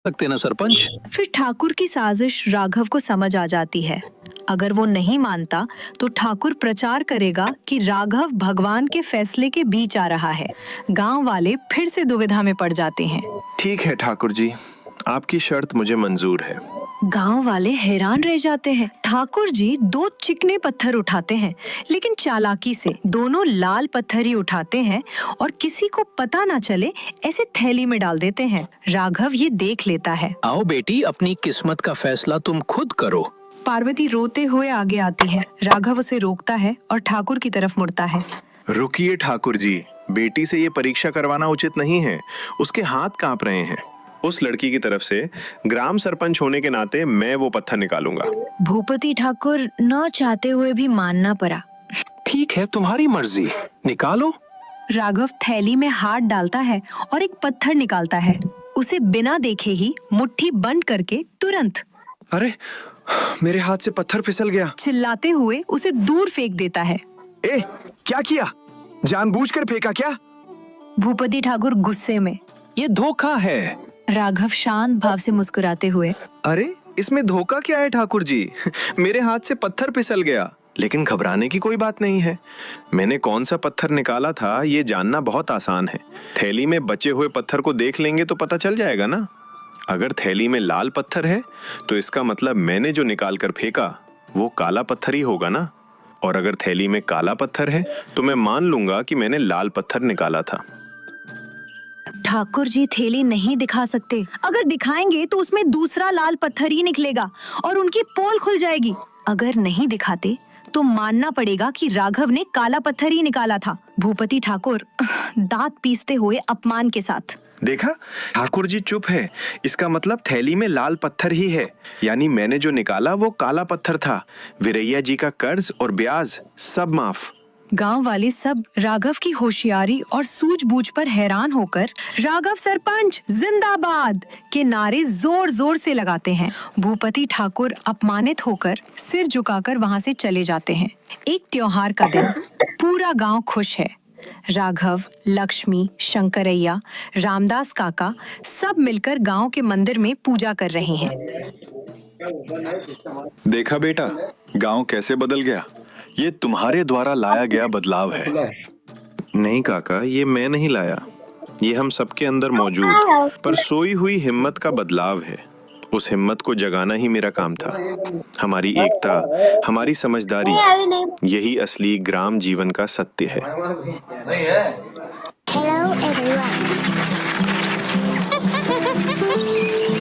सकते ना सरपंच। फिर ठाकुर की साजिश राघव को समझ आ जाती है। अगर वो नहीं मानता तो ठाकुर प्रचार करेगा कि राघव भगवान के फैसले के बीच आ रहा है। गांव वाले फिर से दुविधा में पड़ जाते हैं। ठीक है ठाकुर जी, आपकी शर्त मुझे मंजूर है। गांव वाले हैरान रह जाते हैं। ठाकुर जी दो चिकने पत्थर उठाते हैं, लेकिन चालाकी से दोनों लाल पत्थर ही उठाते हैं और किसी को पता ना चले ऐसे थैली में डाल देते हैं। राघव ये देख लेता है। आओ बेटी, अपनी किस्मत का फैसला तुम खुद करो। पार्वती रोते हुए आगे आती है। राघव उसे रोकता है और ठाकुर की तरफ मुड़ता है। रुकिए ठाकुर जी, बेटी से ये परीक्षा करवाना उचित नहीं है। उसके हाथ कांप रहे हैं। उस लड़की की तरफ से ग्राम सरपंच होने के नाते मैं वो पत्थर निकालूंगा। भूपति ठाकुर न चाहते हुए भी मानना पड़ा। ठीक है, तुम्हारी मर्जी, निकालो। राघव थैली में हाथ डालता है और एक पत्थर निकालता है। उसे बिना देखे ही मुट्ठी बंद करके तुरंत अरे, मेरे हाथ से पत्थर फिसल गया। चिल्लाते हुए उसे दूर फेंक देता है। ए, क्या किया? जानबूझकर फेंका क्या? भूपति ठाकुर गुस्से में। ये धोखा है। राघव शांत भाव से मुस्कुराते हुए, अरे, इसमें धोखा क्या है ठाकुर जी? मेरे हाथ से पत्थर फिसल गया। लेकिन घबराने की कोई बात नहीं है। मैंने कौन सा पत्थर निकाला था ये जानना बहुत आसान है। थैली में बचे हुए पत्थर को देख लेंगे तो पता चल जाएगा ना। अगर थैली में लाल पत्थर है तो इसका मतलब मैंने जो निकाल कर फेंका वो काला पत्थर ही होगा ना। और अगर थैली में काला पत्थर है तो मैं मान लूंगा कि मैंने लाल पत्थर निकाला था। ठाकुर जी थैली नहीं दिखा सकते। अगर दिखाएंगे तो उसमें दूसरा लाल पत्थर ही निकलेगा और उनकी पोल खुल जाएगी। अगर नहीं दिखाते तो मानना पड़ेगा कि राघव ने काला पत्थर ही निकाला था। भूपति ठाकुर दांत पीसते हुए अपमान के साथ, देखा, ठाकुर जी चुप है। इसका मतलब थैली में लाल पत्थर ही है, यानी मैंने जो निकाला वो काला पत्थर था। वीरैया जी का कर्ज और ब्याज सब माफ। गांव वाले सब राघव की होशियारी और सूझबूझ पर हैरान होकर राघव सरपंच जिंदाबाद के नारे जोर जोर से लगाते हैं। भूपति ठाकुर अपमानित होकर सिर झुकाकर वहां से चले जाते हैं। एक त्योहार का दिन, पूरा गांव खुश है। राघव, लक्ष्मी, शंकरैया, रामदास काका सब मिलकर गांव के मंदिर में पूजा कर रहे हैं। देखा बेटा, गांव कैसे बदल गया। ये तुम्हारे द्वारा लाया गया बदलाव है। नहीं काका, ये मैं नहीं लाया, ये हम सबके अंदर मौजूद पर सोई हुई हिम्मत का बदलाव है। उस हिम्मत को जगाना ही मेरा काम था। हमारी एकता, हमारी समझदारी, यही असली ग्राम जीवन का सत्य है। Hello everyone.